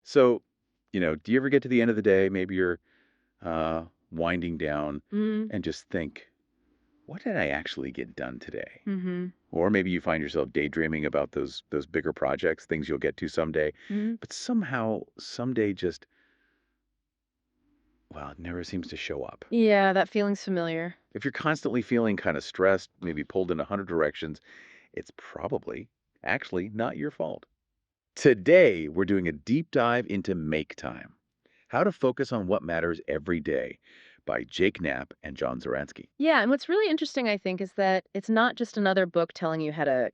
So, do you ever get to the end of the day, maybe you're winding down Mm-hmm. and just think, what did I actually get done today? Mm-hmm. Or maybe you find yourself daydreaming about those bigger projects, things you'll get to someday, but somehow someday just, well, it never seems to show up. Yeah, that feeling's familiar. If you're constantly feeling kind of stressed, maybe pulled in 100 directions, it's probably actually not your fault. Today, we're doing a deep dive into Make Time: How to Focus on What Matters Every Day by Jake Knapp and John Zaransky. Yeah, and what's really interesting, I think, is that it's not just another book telling you how to,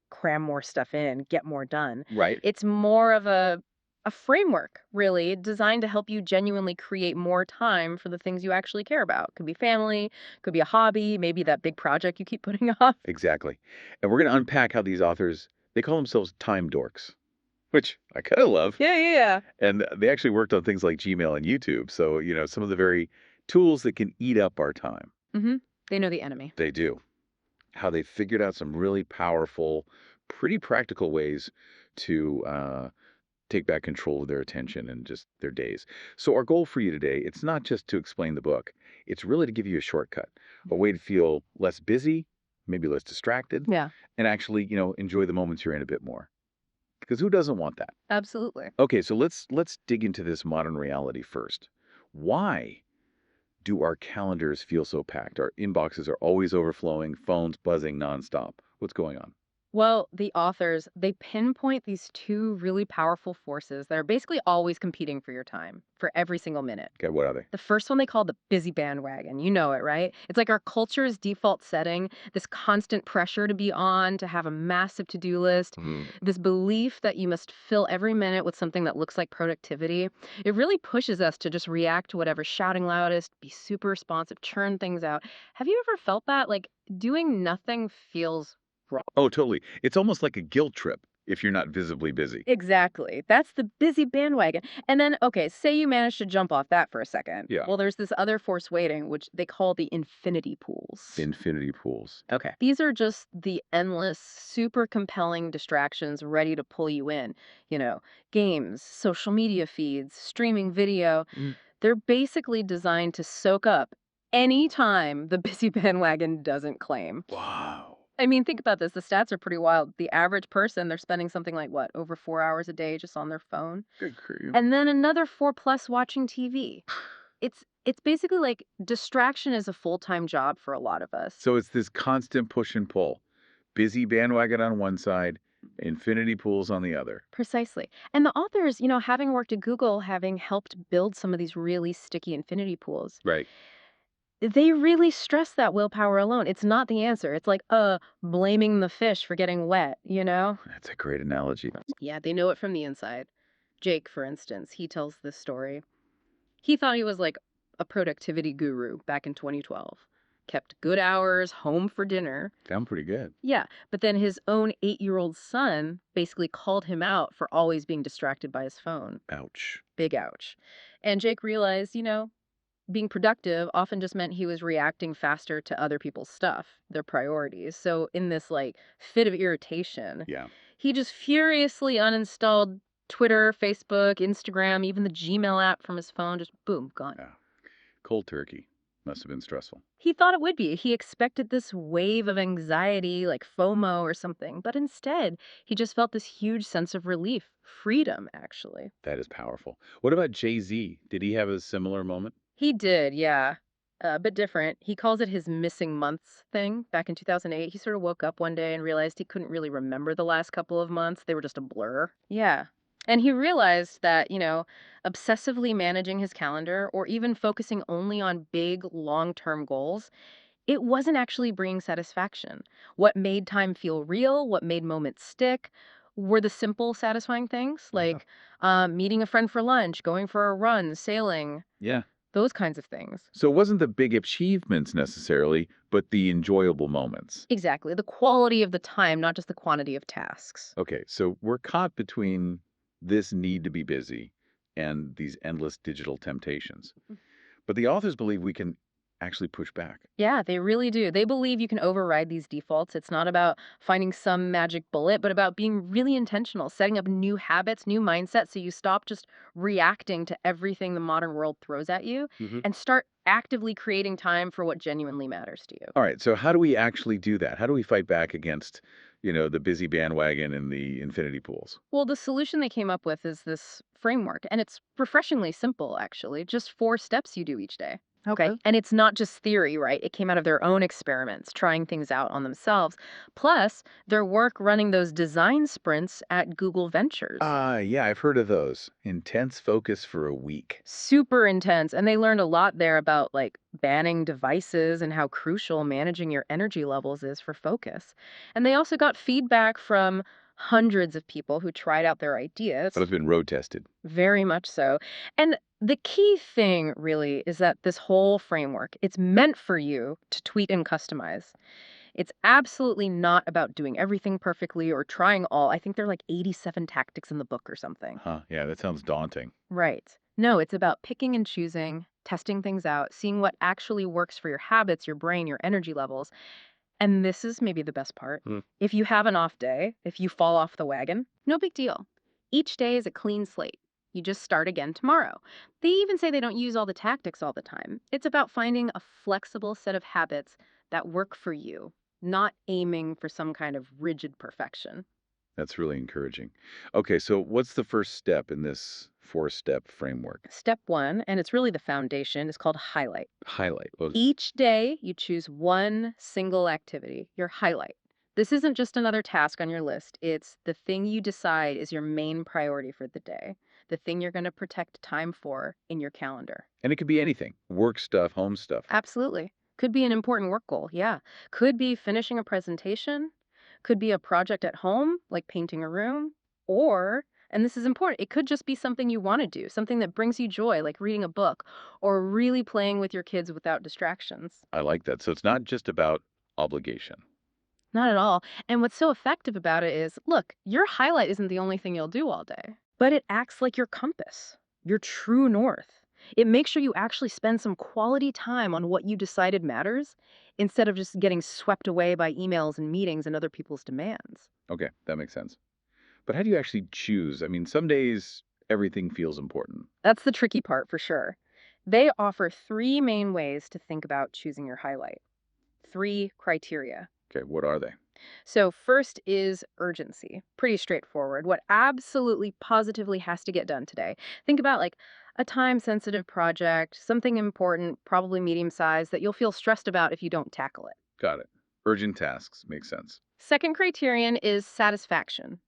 cram more stuff in, get more done. Right. It's more of a framework, really, designed to help you genuinely create more time for the things you actually care about. Could be family, could be a hobby, maybe that big project you keep putting off. Exactly. And we're going to unpack how these authors, they call themselves time dorks, which I kind of love. Yeah, yeah, yeah. And they actually worked on things like Gmail and YouTube. So, some of the very tools that can eat up our time. Mm-hmm. They know the enemy. They do. How they figured out some really powerful, pretty practical ways to take back control of their attention and just their days. So our goal for you today, it's not just to explain the book. It's really to give you a shortcut, a way to feel less busy, maybe less distracted, Yeah, and actually, enjoy the moments you're in a bit more. Because who doesn't want that? absolutely. Okay, so let's dig into this modern reality first. Why do our calendars feel so packed? Our inboxes are always overflowing, phones buzzing nonstop. What's going on? Well, the authors, they pinpoint these two really powerful forces that are basically always competing for your time, for every single minute. Okay, what are they? The first one they call the busy bandwagon. You know it, right? It's like our culture's default setting, this constant pressure to be on, to have a massive to do list, Mhm. this belief that you must fill every minute with something that looks like productivity. It really pushes us to just react to whatever's shouting loudest, be super responsive, churn things out. Have you ever felt that? Like doing nothing feels wrong. Oh, totally. It's almost like a guilt trip if you're not visibly busy. Exactly. That's the busy bandwagon. And then, okay, say you manage to jump off that for a second. Yeah. Well, there's this other force waiting, which they call the infinity pools. Infinity pools. Okay. These are just the endless, super compelling distractions ready to pull you in. You know, games, social media feeds, streaming video. Mm. They're basically designed to soak up any time the busy bandwagon doesn't claim. Wow. I mean, think about this. The stats are pretty wild. The average person, they're spending something like what, over 4 hours a day just on their phone? Good for you. And then another four plus watching TV. It's basically like distraction is a full-time job for a lot of us. So it's this constant push and pull. Busy bandwagon on one side, infinity pools on the other. Precisely. And the authors, having worked at Google, having helped build some of these really sticky infinity pools, Right. they really stress that willpower alone. It's not the answer. It's like, blaming the fish for getting wet? That's a great analogy. Yeah, they know it from the inside. Jake, for instance, he tells this story. He thought he was like a productivity guru back in 2012. Kept good hours, home for dinner. Sound pretty good. Yeah, but then his own 8-year-old son basically called him out for always being distracted by his phone. Ouch. Big ouch. And Jake realized, being productive often just meant he was reacting faster to other people's stuff, their priorities. So in this like fit of irritation, Yeah. he just furiously uninstalled Twitter, Facebook, Instagram, even the Gmail app from his phone. Just boom, gone. Yeah. Cold turkey. Must have been stressful. He thought it would be. He expected this wave of anxiety, like FOMO or something. But instead, he just felt this huge sense of relief, freedom, actually. That is powerful. What about Jay-Z? Did he have a similar moment? He did, yeah. A bit different. He calls it his missing months thing. Back in 2008, he sort of woke up one day and realized he couldn't really remember the last couple of months. They were just a blur. Yeah. And he realized that, obsessively managing his calendar or even focusing only on big, long-term goals, it wasn't actually bringing satisfaction. What made time feel real, what made moments stick, were the simple, satisfying things Yeah. like meeting a friend for lunch, going for a run, sailing, Yeah. those kinds of things. So it wasn't the big achievements necessarily, but the enjoyable moments. Exactly. The quality of the time, not just the quantity of tasks. Okay, so we're caught between this need to be busy and these endless digital temptations. But the authors believe we can actually push back. Yeah, they really do. They believe you can override these defaults. It's not about finding some magic bullet, but about being really intentional, setting up new habits, new mindsets so you stop just reacting to everything the modern world throws at you Hmm. and start actively creating time for what genuinely matters to you. All right, so how do we actually do that? How do we fight back against, the busy bandwagon and the infinity pools? Well, the solution they came up with is this framework, and it's refreshingly simple, actually. Just 4 steps you do each day. Okay. And it's not just theory, right? It came out of their own experiments, trying things out on themselves, plus their work running those design sprints at Google Ventures. Yeah, I've heard of those. Intense focus for a week. Super intense. And they learned a lot there about like banning devices and how crucial managing your energy levels is for focus. And they also got feedback from hundreds of people who tried out their That ideas. has been road tested. Very much so. And the key thing really is that this whole framework, it's meant for you to tweak and customize. It's absolutely not about doing everything perfectly or trying all. I think there are like 87 tactics in the book or something. Huh, yeah, that sounds daunting. Right. No, it's about picking and choosing, testing things out, seeing what actually works for your habits, your brain, your energy levels. And this is maybe the best part. Hmm. If you have an off day, if you fall off the wagon, no big deal. Each day is a clean slate. You just start again tomorrow. They even say they don't use all the tactics all the time. It's about finding a flexible set of habits that work for you, not aiming for some kind of rigid perfection. That's really encouraging. Okay, so what's the first step in this four-step framework? Step one, and it's really the foundation, is called highlight. Highlight. Well, Each day, you choose one single activity, your highlight. This isn't just another task on your list. It's the thing you decide is your main priority for the day, the thing you're going to protect time for in your calendar. and it could be anything. Work stuff, home stuff. Absolutely. Could be an important work goal, yeah. Could be finishing a presentation. Could be a project at home, like painting a room. Or, and this is important, it could just be something you want to do, something that brings you joy, like reading a book or really playing with your kids without distractions. I like that. So it's not just about obligation. Not at all. And what's so effective about it is look, your highlight isn't the only thing you'll do all day, but it acts like your compass, your true north. It makes sure you actually spend some quality time on what you decided matters instead of just getting swept away by emails and meetings and other people's demands. Okay, that makes sense. But how do you actually choose? I mean, some days everything feels important. That's the tricky part for sure. They offer 3 main ways to think about choosing your highlight, 3 criteria. Okay, what are they? So, first is urgency. Pretty straightforward. What absolutely positively has to get done today. Think about like a time sensitive project, something important, probably medium sized, that you'll feel stressed about if you don't tackle it. Got it. Urgent tasks makes sense. Second criterion is satisfaction.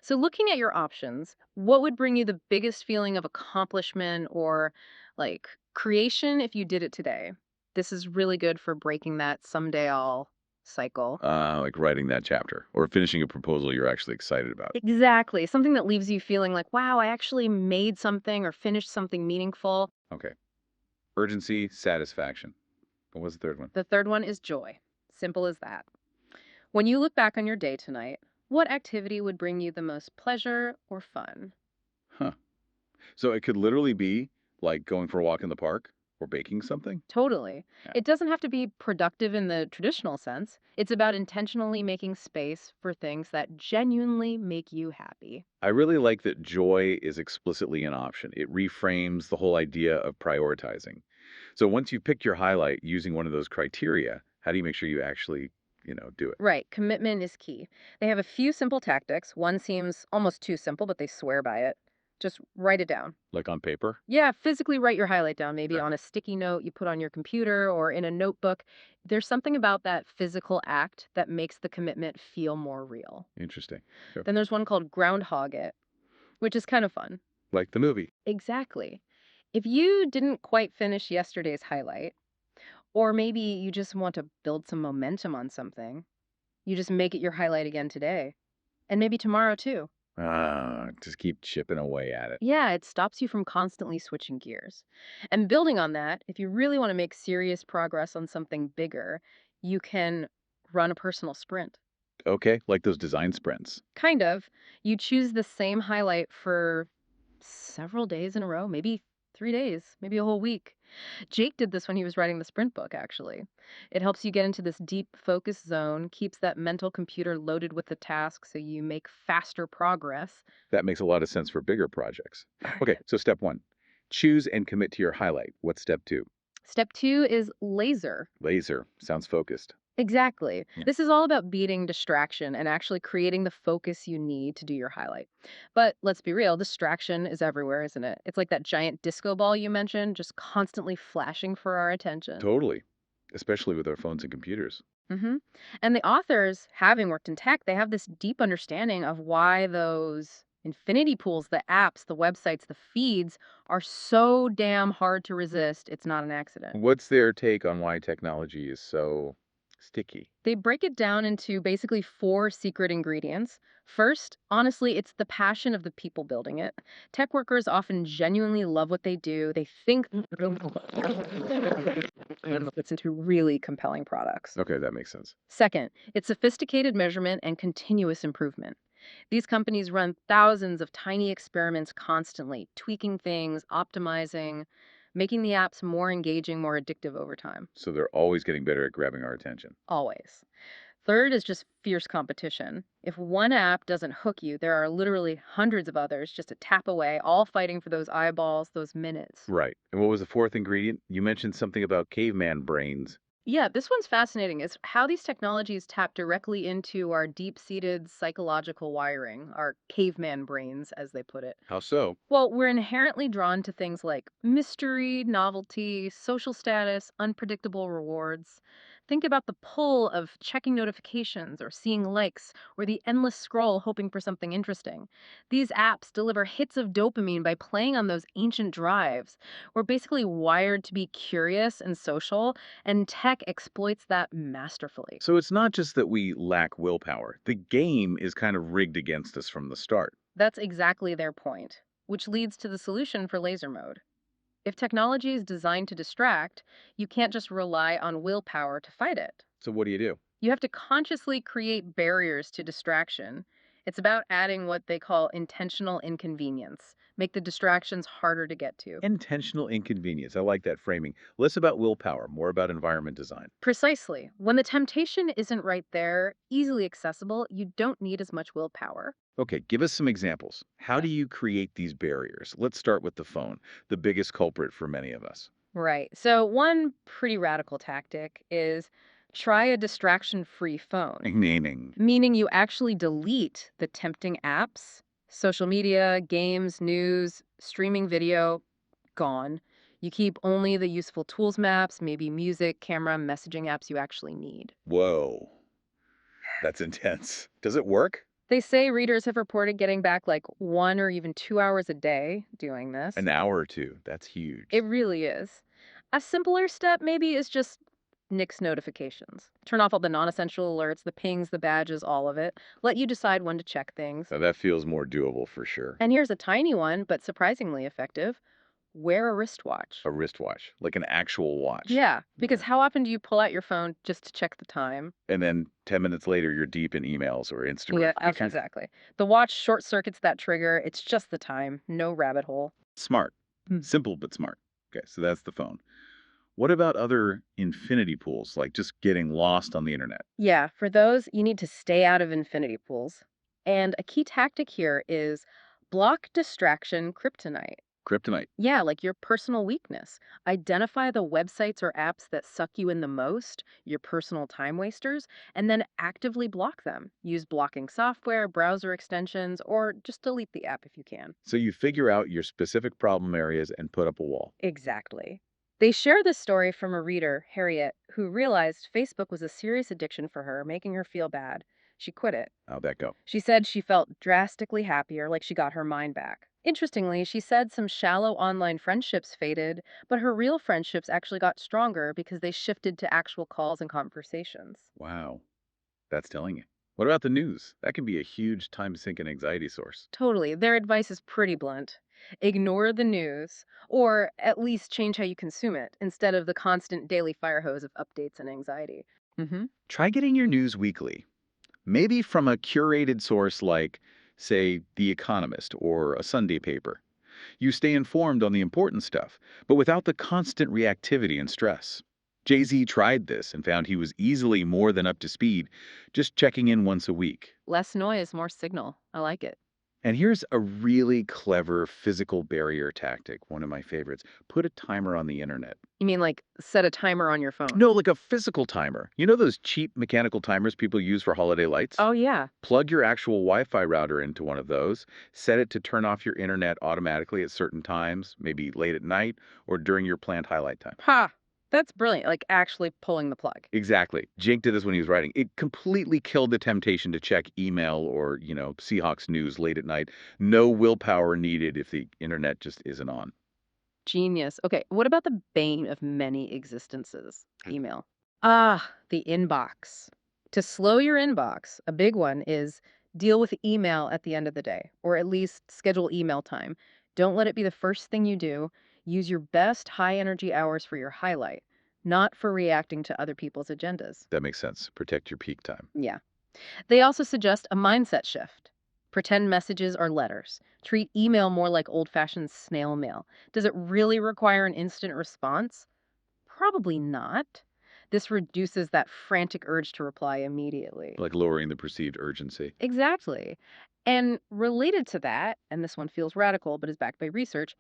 So, looking at your options, what would bring you the biggest feeling of accomplishment or like creation if you did it today? This is really good for breaking that someday I'll cycle. Like writing that chapter or finishing a proposal you're actually excited about. Exactly. Something that leaves you feeling like, wow, I actually made something or finished something meaningful. Okay. Urgency, satisfaction. What was the third one? The third one is joy. Simple as that. When you look back on your day tonight, what activity would bring you the most pleasure or fun? Huh. So it could literally be like going for a walk in the park or baking something? Totally. Yeah. It doesn't have to be productive in the traditional sense. It's about intentionally making space for things that genuinely make you happy. I really like that joy is explicitly an option. It reframes the whole idea of prioritizing. So once you pick your highlight using one of those criteria, how do you make sure you actually, do it? Right, commitment is key. They have a few simple tactics. One seems almost too simple, but they swear by it. Just write it down. Like on paper? Yeah, physically write your highlight down, maybe Okay. on a sticky note you put on your computer or in a notebook. There's something about that physical act that makes the commitment feel more real. Interesting. Sure. Then there's one called Groundhog It, which is kind of fun. Like the movie. Exactly. If you didn't quite finish yesterday's highlight, or maybe you just want to build some momentum on something, you just make it your highlight again today. And maybe tomorrow too. Just keep chipping away at it. Yeah, it stops you from constantly switching gears. And building on that, if you really want to make serious progress on something bigger, you can run a personal sprint. Okay, like those design sprints. Kind of. You choose the same highlight for several days in a row, maybe 3 days, maybe a whole week. Jake did this when he was writing the sprint book, actually. It helps you get into this deep focus zone, keeps that mental computer loaded with the task so you make faster progress. That makes a lot of sense for bigger projects. Okay, so step one, choose and commit to your highlight. What's step two? Step two is laser. Laser. Sounds focused. Exactly. Yeah. This is all about beating distraction and actually creating the focus you need to do your highlight. But let's be real, distraction is everywhere, isn't it? It's like that giant disco ball you mentioned, just constantly flashing for our attention. Totally. Especially with our phones and computers. hmm And the authors, having worked in tech, they have this deep understanding of why those infinity pools, the apps, the websites, the feeds are so damn hard to resist. It's not an accident. What's their take on why technology is so sticky? They break it down into basically four secret ingredients. First, honestly, it's the passion of the people building it. Tech workers often genuinely love what they do. They think it's into really compelling products. Okay, that makes sense. Second, it's sophisticated measurement and continuous improvement. These companies run thousands of tiny experiments constantly, tweaking things, optimizing, making the apps more engaging, more addictive over time. So they're always getting better at grabbing our attention. Always. Third is just fierce competition. If one app doesn't hook you, there are literally hundreds of others just a tap away, all fighting for those eyeballs, those minutes. Right. And what was the fourth ingredient? You mentioned something about caveman brains. Yeah, this one's fascinating. Is how these technologies tap directly into our deep seated psychological wiring, our caveman brains, as they put it. How so? Well, we're inherently drawn to things like mystery, novelty, social status, unpredictable rewards. Think about the pull of checking notifications or seeing likes or the endless scroll hoping for something interesting. These apps deliver hits of dopamine by playing on those ancient drives. We're basically wired to be curious and social, and tech exploits that masterfully. So it's not just that we lack willpower. The game is kind of rigged against us from the start. That's exactly their point, which leads to the solution for laser mode. If technology is designed to distract, you can't just rely on willpower to fight it. So what do you do? You have to consciously create barriers to distraction. It's about adding what they call intentional inconvenience, make the distractions harder to get to. Intentional inconvenience. I like that framing. Less about willpower, more about environment design. Precisely. When the temptation isn't right there, easily accessible, you don't need as much willpower. Okay, give us some examples. How do you create these barriers? Let's start with the phone, the biggest culprit for many of us. Right. So, one pretty radical tactic is try a distraction free phone, Naming. meaning you actually delete the tempting apps, social media, games, news, streaming video, gone. You keep only the useful tools maps, maybe music, camera, messaging apps you actually need. Whoa, that's intense. Does it work? They say readers have reported getting back like 1 or even 2 hours a day doing this. An hour or two. That's huge. It really is. A simpler step maybe is just nix notifications. Turn off all the non-essential alerts, the pings, the badges, all of it. Let you decide when to check things. Now that feels more doable for sure. And here's a tiny one, but surprisingly effective. Wear a wristwatch. A wristwatch, like an actual watch. Yeah, because how often do you pull out your phone just to check the time? And then 10 minutes later, you're deep in emails or Instagram. Yeah, Okay. exactly. The watch short circuits that trigger. It's just the time, no rabbit hole. Smart. Hmm. Simple, but smart. Okay, so that's the phone. What about other infinity pools, like just getting lost on the internet? Yeah, for those, you need to stay out of infinity pools. And a key tactic here is block distraction kryptonite. Kryptonite. Yeah, like your personal weakness. Identify the websites or apps that suck you in the most, your personal time wasters, and then actively block them. Use blocking software, browser extensions, or just delete the app if you can. So you figure out your specific problem areas and put up a wall. Exactly. They share this story from a reader, Harriet, who realized Facebook was a serious addiction for her, making her feel bad. She quit it. How'd that go? She said she felt drastically happier, like she got her mind back. Interestingly, she said some shallow online friendships faded, but her real friendships actually got stronger because they shifted to actual calls and conversations. Wow, that's telling you. What about the news? That can be a huge time sink and anxiety source. Totally. Their advice is pretty blunt. Ignore the news, or at least change how you consume it instead of the constant daily fire hose of updates and anxiety. Try getting your news weekly. Maybe from a curated source like, say, The Economist or a Sunday paper. You stay informed on the important stuff, but without the constant reactivity and stress. Jay-Z tried this and found he was easily more than up to speed, just checking in once a week. Less noise, more signal. I like it. And here's a really clever physical barrier tactic, one of my favorites. Put a timer on the internet. You mean like set a timer on your phone? No, like a physical timer. You know those cheap mechanical timers people use for holiday lights? Oh, yeah. Plug your actual Wi-Fi router into one of those, set it to turn off your internet automatically at certain times, maybe late at night or during your planned highlight time. Ha! That's brilliant. Like actually pulling the plug. Exactly. Jake did this when he was writing. It completely killed the temptation to check email or, Seahawks news late at night. No willpower needed if the internet just isn't on. Genius. Okay, what about the bane of many existences? Email. Ah, the inbox. To slow your inbox, a big one is deal with email at the end of the day, or at least schedule email time. Don't let it be the first thing you do. Use your best high energy hours for your highlight, not for reacting to other people's agendas. That makes sense. Protect your peak time. Yeah. They also suggest a mindset shift. Pretend messages are letters. Treat email more like old-fashioned snail mail. Does it really require an instant response? Probably not. This reduces that frantic urge to reply immediately. Like lowering the perceived urgency. Exactly. And related to that, and this one feels radical but is backed by research,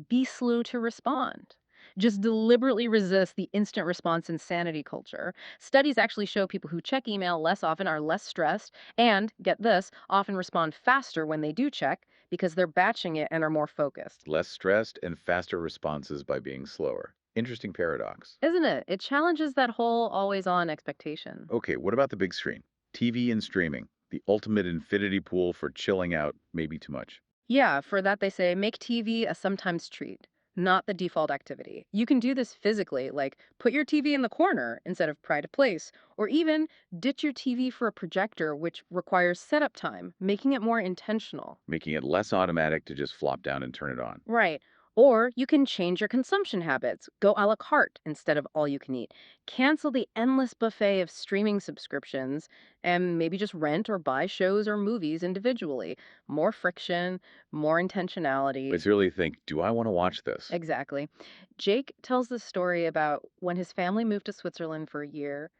be slow to respond. Just deliberately resist the instant response insanity culture. Studies actually show people who check email less often are less stressed and, get this, often respond faster when they do check because they're batching it and are more focused. Less stressed and faster responses by being slower. Interesting paradox. Isn't it? It challenges that whole always on expectation. Okay, what about the big screen? TV and streaming. The ultimate infinity pool for chilling out, maybe too much. Yeah, for that they say make TV a sometimes treat, not the default activity. You can do this physically, like put your TV in the corner instead of pride of place, or even ditch your TV for a projector, which requires setup time, making it more intentional. Making it less automatic to just flop down and turn it on. Right. Or you can change your consumption habits. Go a la carte instead of all you can eat. Cancel the endless buffet of streaming subscriptions and maybe just rent or buy shows or movies individually. More friction, more intentionality. It's really think, do I want to watch this? Exactly. Jake tells the story about when his family moved to Switzerland for a year.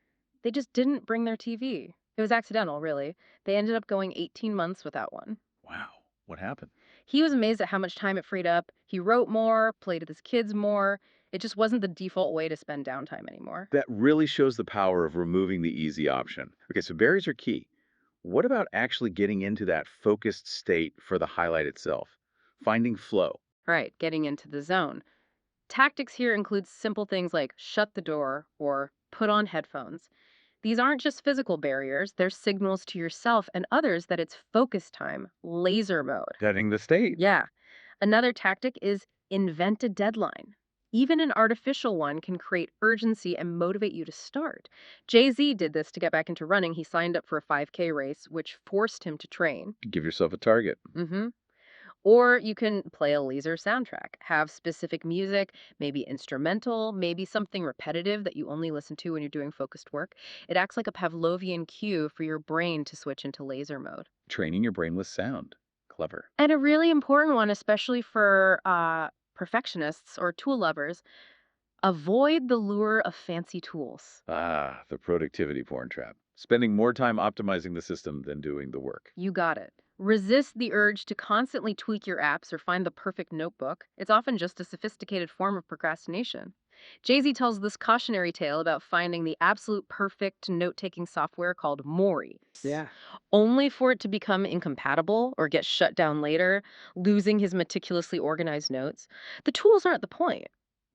They just didn't bring their TV. It was accidental, really. They ended up going 18 months without one. Wow, what happened? He was amazed at how much time it freed up. He wrote more, played with his kids more. It just wasn't the default way to spend downtime anymore. That really shows the power of removing the easy option. Okay, so berries are key. What about actually getting into that focused state for the highlight itself? Finding flow. Right, getting into the zone. Tactics here include simple things like shut the door or put on headphones. These aren't just physical barriers, they're signals to yourself and others that it's focus time, laser mode. Setting the state. Yeah. Another tactic is invent a deadline. Even an artificial one can create urgency and motivate you to start. Jay-Z did this to get back into running. He signed up for a 5K race, which forced him to train. Give yourself a target. Mm-hmm. Or you can play a laser soundtrack, have specific music, maybe instrumental, maybe something repetitive that you only listen to when you're doing focused work. It acts like a Pavlovian cue for your brain to switch into laser mode. Training your brain with sound. Clever. And a really important one, especially for perfectionists or tool lovers, avoid the lure of fancy tools. Ah, the productivity porn trap. Spending more time optimizing the system than doing the work. You got it. Resist the urge to constantly tweak your apps or find the perfect notebook. It's often just a sophisticated form of procrastination. Jay-Z tells this cautionary tale about finding the absolute perfect note-taking software called Mori. Yeah. Only for it to become incompatible or get shut down later, losing his meticulously organized notes. The tools aren't the point.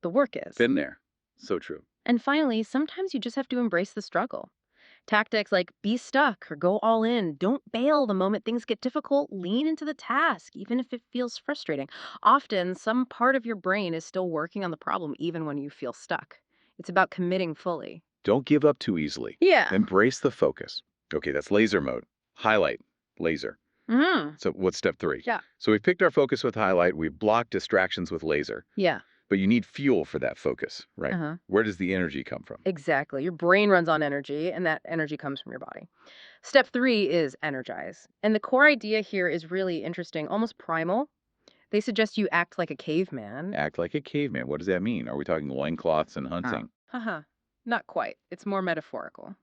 The work is. Been there. So true. And finally, sometimes you just have to embrace the struggle. Tactics like be stuck or go all in. Don't bail the moment things get difficult. Lean into the task, even if it feels frustrating. Often, some part of your brain is still working on the problem even when you feel stuck. It's about committing fully. Don't give up too easily. Yeah. Embrace the focus. Okay, that's laser mode. Highlight. Laser. Mm-hmm. So what's step 3? Yeah. So we've picked our focus with highlight. We've blocked distractions with laser. Yeah. But you need fuel for that focus, right? Uh-huh. Where does the energy come from? Exactly. Your brain runs on energy, and that energy comes from your body. Step 3 is energize. And the core idea here is really interesting, almost primal. They suggest you act like a caveman. Act like a caveman. What does that mean? Are we talking loincloths and Oh, hunting? haha. Not quite. It's more metaphorical.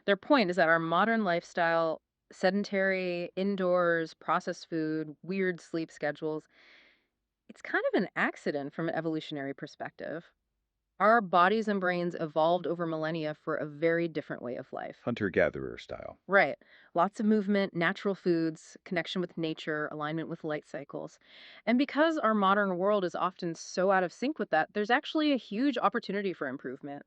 Their point is that our modern lifestyle, sedentary, indoors, processed food, weird sleep schedules, it's kind of an accident from an evolutionary perspective. Our bodies and brains evolved over millennia for a very different way of life. Hunter-gatherer style. Right. Lots of movement, natural foods, connection with nature, alignment with light cycles. And because our modern world is often so out of sync with that, there's actually a huge opportunity for improvement.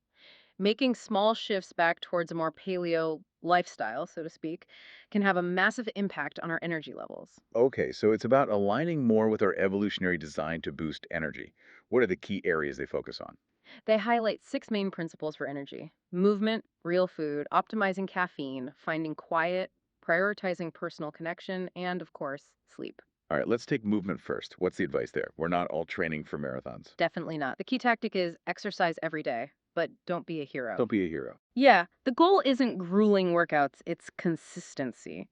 Making small shifts back towards a more paleo lifestyle, so to speak, can have a massive impact on our energy levels. Okay, so it's about aligning more with our evolutionary design to boost energy. What are the key areas they focus on? They highlight six main principles for energy: movement, real food, optimizing caffeine, finding quiet, prioritizing personal connection, and of course, sleep. All right, let's take movement first. What's the advice there? We're not all training for marathons. Definitely not. The key tactic is exercise every day, but don't be a hero. Don't be a hero. Yeah, the goal isn't grueling workouts, it's consistency.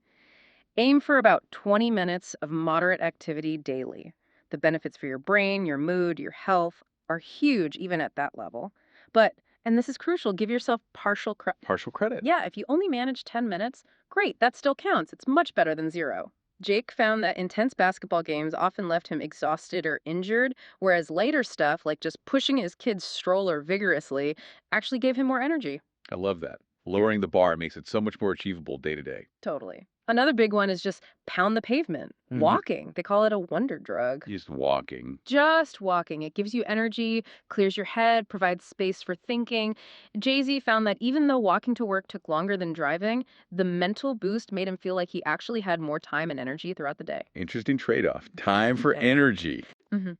Aim for about 20 minutes of moderate activity daily. The benefits for your brain, your mood, your health are huge even at that level. But, and this is crucial, give yourself partial credit. Partial credit. Yeah, if you only manage 10 minutes, great, that still counts. It's much better than zero. Jake found that intense basketball games often left him exhausted or injured, whereas lighter stuff, like just pushing his kid's stroller vigorously, actually gave him more energy. I love that. Lowering the bar makes it so much more achievable day to day. Totally. Another big one is just pound the pavement. Mhm. Walking. They call it a wonder drug. Just walking. Just walking. It gives you energy, clears your head, provides space for thinking. Jay-Z found that even though walking to work took longer than driving, the mental boost made him feel like he actually had more time and energy throughout the day. Interesting trade off. Time for Yeah. energy. hmm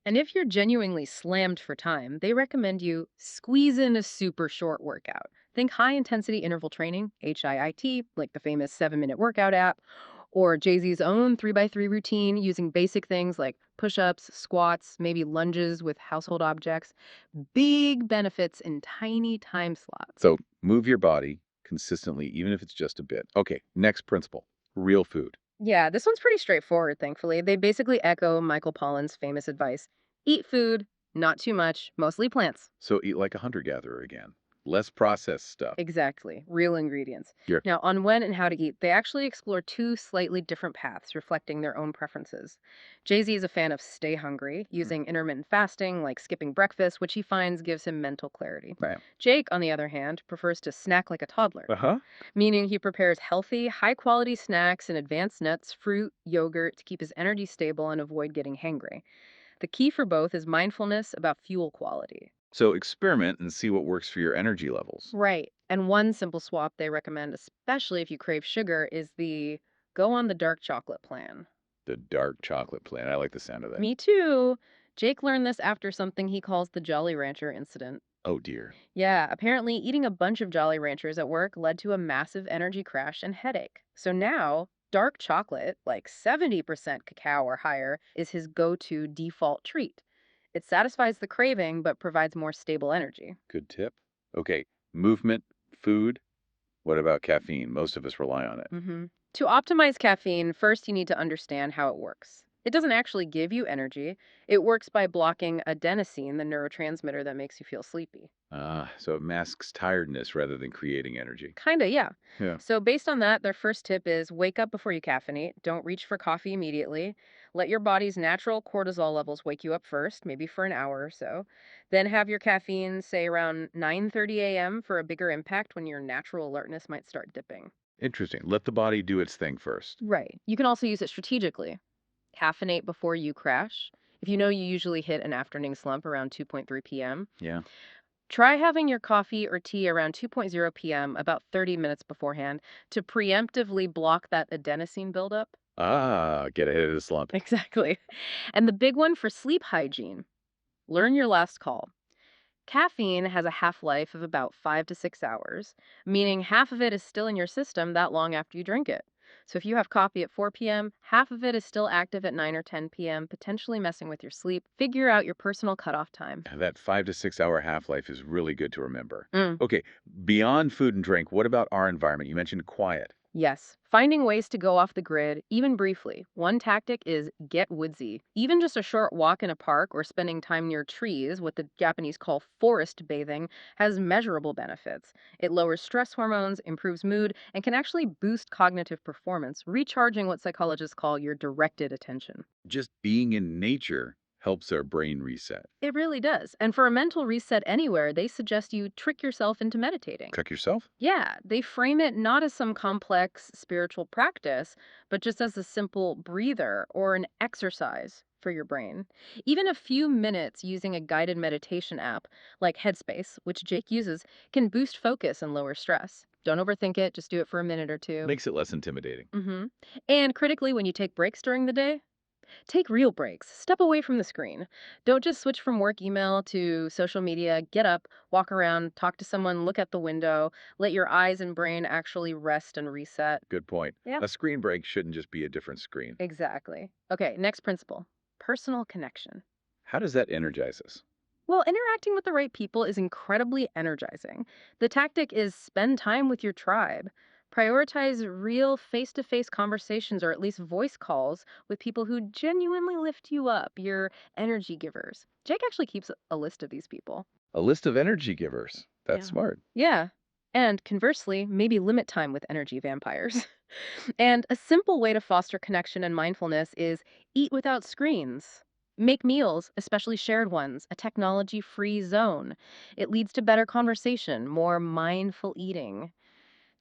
And if you're genuinely slammed for time, they recommend you squeeze in a super short workout. Think high intensity interval training, HIIT, like the famous 7-minute workout app, or Jay Z's own 3x3 routine using basic things like push ups, squats, maybe lunges with household objects. Big benefits in tiny time slots. So move your body consistently, even if it's just a bit. Okay, next principle real food. Yeah, this one's pretty straightforward, thankfully. They basically echo Michael Pollan's famous advice: eat food, not too much, mostly plants. So eat like a hunter gatherer again. Less processed stuff. Exactly, real ingredients. Here. Now, on when and how to eat, they actually explore two slightly different paths reflecting their own preferences. Jay-Z is a fan of stay hungry, using intermittent fasting, like skipping breakfast, which he finds gives him mental clarity. Right. Jake, on the other hand, prefers to snack like a toddler, Uh huh. meaning he prepares healthy, high-quality snacks and advanced nuts, fruit, yogurt to keep his energy stable and avoid getting hangry. The key for both is mindfulness about fuel quality. So experiment and see what works for your energy levels. Right. And one simple swap they recommend, especially if you crave sugar, is the go on the dark chocolate plan. The dark chocolate plan. I like the sound of that. Me too. Jake learned this after something he calls the Jolly Rancher incident. Oh dear. Yeah, apparently eating a bunch of Jolly Ranchers at work led to a massive energy crash and headache. So now, dark chocolate, like 70% cacao or higher, is his go to default treat. It satisfies the craving but provides more stable energy. Good tip. Okay, movement, food. What about caffeine? Most of us rely on it. To optimize caffeine, first you need to understand how it works. It doesn't actually give you energy. It works by blocking adenosine, the neurotransmitter that makes you feel sleepy. Ah, so it masks tiredness rather than creating energy. Kinda, yeah. Yeah. So, based on that, their first tip is wake up before you caffeinate. Don't reach for coffee immediately. Let your body's natural cortisol levels wake you up first, maybe for an hour or so. Then have your caffeine, say around 9:30 a.m. for a bigger impact when your natural alertness might start dipping. Interesting. Let the body do its thing first. Right. You can also use it strategically. Caffeinate before you crash. If you know you usually hit an afternoon slump around 2:3 p.m., Yeah. try having your coffee or tea around 2:0 p.m., about 30 minutes beforehand, to preemptively block that adenosine buildup. Ah, get ahead of the slump. Exactly. And the big one for sleep hygiene: learn your last call. Caffeine has a half life of about 5 to 6 hours, meaning half of it is still in your system that long after you drink it. So if you have coffee at 4 p.m., half of it is still active at 9 or 10 p.m., potentially messing with your sleep. Figure out your personal cutoff time. That 5 to 6 hour half life is really good to remember. Mm. Okay, beyond food and drink, what about our environment? You mentioned quiet. Yes, finding ways to go off the grid, even briefly. One tactic is get woodsy. Even just a short walk in a park or spending time near trees, what the Japanese call forest bathing, has measurable benefits. It lowers stress hormones, improves mood, and can actually boost cognitive performance, recharging what psychologists call your directed attention. Just being in nature helps our brain reset. It really does. And for a mental reset anywhere, they suggest you trick yourself into meditating. Cook yourself? Yeah, they frame it not as some complex spiritual practice, but just as a simple breather or an exercise for your brain. Even a few minutes using a guided meditation app like Headspace, which Jake uses, can boost focus and lower stress. Don't overthink it, just do it for a minute or two. Makes it less intimidating. hmm And critically, when you take breaks during the day, take real breaks. Step away from the screen. Don't just switch from work email to social media. Get up, walk around, talk to someone, look at the window. Let your eyes and brain actually rest and reset. Good point. Yeah. A screen break shouldn't just be a different screen. Exactly. Okay, next principle, personal connection. How does that energize us? Well, interacting with the right people is incredibly energizing. The tactic is spend time with your tribe. Prioritize real face to face conversations or at least voice calls with people who genuinely lift you up, your energy givers. Jake actually keeps a list of these people. A list of energy givers. That's Yeah. smart. Yeah. And conversely, maybe limit time with energy vampires. And a simple way to foster connection and mindfulness is eat without screens. Make meals, especially shared ones, a technology free zone. It leads to better conversation, more mindful eating.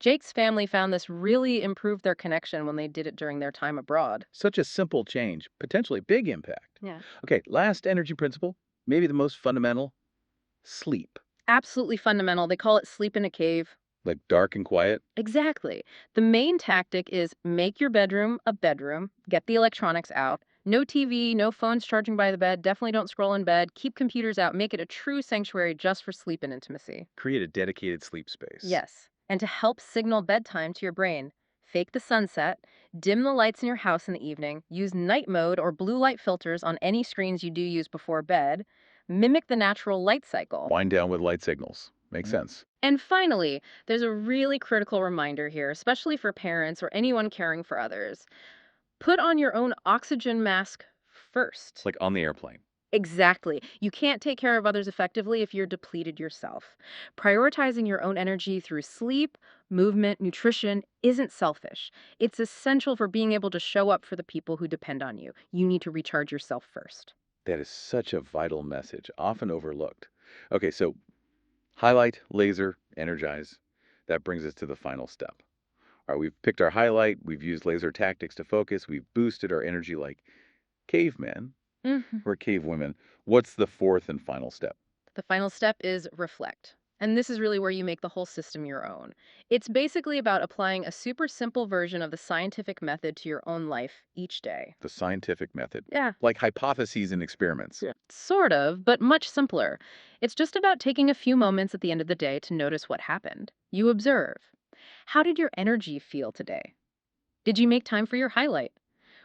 Jake's family found this really improved their connection when they did it during their time abroad. Such a simple change, potentially big impact. Yeah. Okay, last energy principle, maybe the most fundamental, sleep. Absolutely fundamental. They call it sleep in a cave. Like dark and quiet. Exactly. The main tactic is make your bedroom a bedroom, get the electronics out. No TV, no phones charging by the bed. Definitely don't scroll in bed. Keep computers out. Make it a true sanctuary just for sleep and intimacy. Create a dedicated sleep space. Yes. And to help signal bedtime to your brain, fake the sunset, dim the lights in your house in the evening, use night mode or blue light filters on any screens you do use before bed, mimic the natural light cycle. Wind down with light signals. Makes sense. And finally, there's a really critical reminder here, especially for parents or anyone caring for others. Put on your own oxygen mask first. Like on the airplane. Exactly. You can't take care of others effectively if you're depleted yourself. Prioritizing your own energy through sleep, movement, nutrition isn't selfish. It's essential for being able to show up for the people who depend on you. You need to recharge yourself first. That is such a vital message, often overlooked. Okay, so highlight, laser, energize. That brings us to the final step. All right, we've picked our highlight, we've used laser tactics to focus, we've boosted our energy like cavemen Mhm. or cavewomen. What's the fourth and final step? The final step is reflect. And this is really where you make the whole system your own. It's basically about applying a super simple version of the scientific method to your own life each day. The scientific method. Yeah, Like hypotheses and experiments. yeah, sort of, but much simpler. It's just about taking a few moments at the end of the day to notice what happened. You observe. How did your energy feel today? Did you make time for your highlight?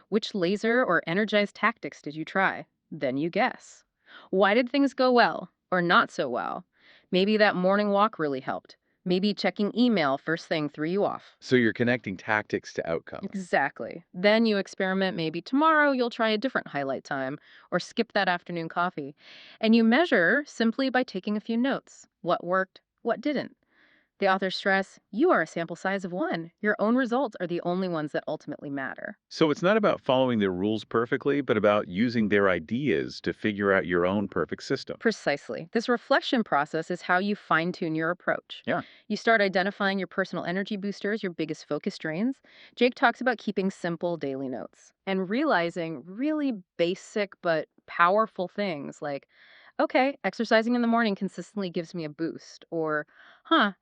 Which laser or energized tactics did you try? Then you guess. Why did things go well or not so well? Maybe that morning walk really helped. Maybe checking email first thing threw you off. So you're connecting tactics to outcomes. Exactly. Then you experiment. Maybe tomorrow you'll try a different highlight time or skip that afternoon coffee. And you measure simply by taking a few notes. What worked, what didn't. The authors stress you are a sample size of one. Your own results are the only ones that ultimately matter. So it's not about following their rules perfectly, but about using their ideas to figure out your own perfect system. Precisely. This reflection process is how you fine tune your approach. Yeah. You start identifying your personal energy boosters, your biggest focus drains. Jake talks about keeping simple daily notes and realizing really basic but powerful things like, okay, exercising in the morning consistently gives me a boost, or,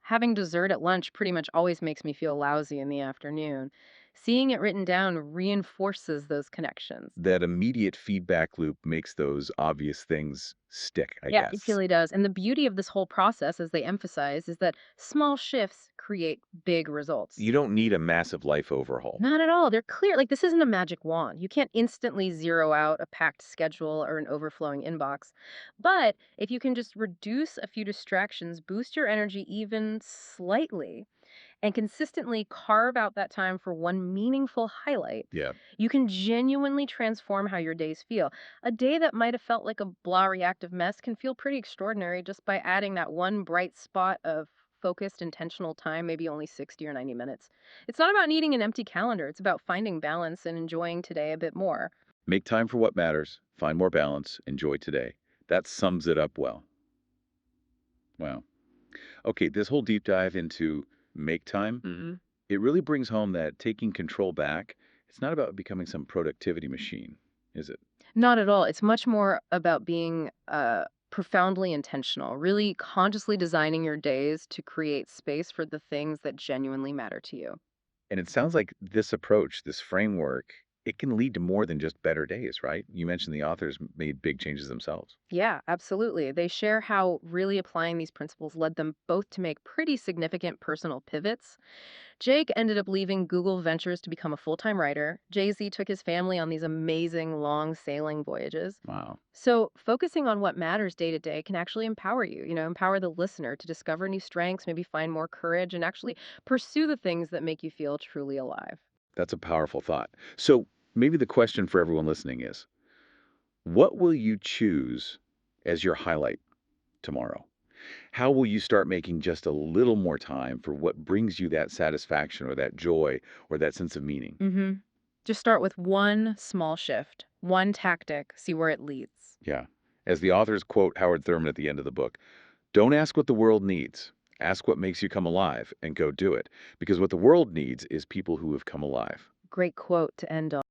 having dessert at lunch pretty much always makes me feel lousy in the afternoon. Seeing it written down reinforces those connections. That immediate feedback loop makes those obvious things stick, I Yeah, it guess. really does. And the beauty of this whole process, as they emphasize, is that small shifts create big results. You don't need a massive life overhaul. Not at all. They're clear. Like, this isn't a magic wand. You can't instantly zero out a packed schedule or an overflowing inbox. But if you can just reduce a few distractions, boost your energy even slightly, and consistently carve out that time for one meaningful highlight, Yeah. you can genuinely transform how your days feel. A day that might have felt like a blah reactive mess can feel pretty extraordinary just by adding that one bright spot of focused, intentional time, maybe only 60 or 90 minutes. It's not about needing an empty calendar, it's about finding balance and enjoying today a bit more. Make time for what matters, find more balance, enjoy today. That sums it up well. Wow. Okay, this whole deep dive into make time, Mm. it really brings home that taking control back, it's not about becoming some productivity machine, is it? Not at all. It's much more about being profoundly intentional, really consciously designing your days to create space for the things that genuinely matter to you. And it sounds like this approach, this framework, it can lead to more than just better days, right? You mentioned the authors made big changes themselves. Yeah, absolutely. They share how really applying these principles led them both to make pretty significant personal pivots. Jake ended up leaving Google Ventures to become a full time writer. Jay-Z took his family on these amazing long sailing voyages. Wow. So, focusing on what matters day to day can actually empower you, empower the listener to discover new strengths, maybe find more courage, and actually pursue the things that make you feel truly alive. That's a powerful thought. So maybe the question for everyone listening is, what will you choose as your highlight tomorrow? How will you start making just a little more time for what brings you that satisfaction or that joy or that sense of meaning? Mm-hmm. Just start with one small shift, one tactic, see where it leads. Yeah. As the authors quote Howard Thurman at the end of the book, don't ask what the world needs. Ask what makes you come alive and go do it. Because what the world needs is people who have come alive. Great quote to end on.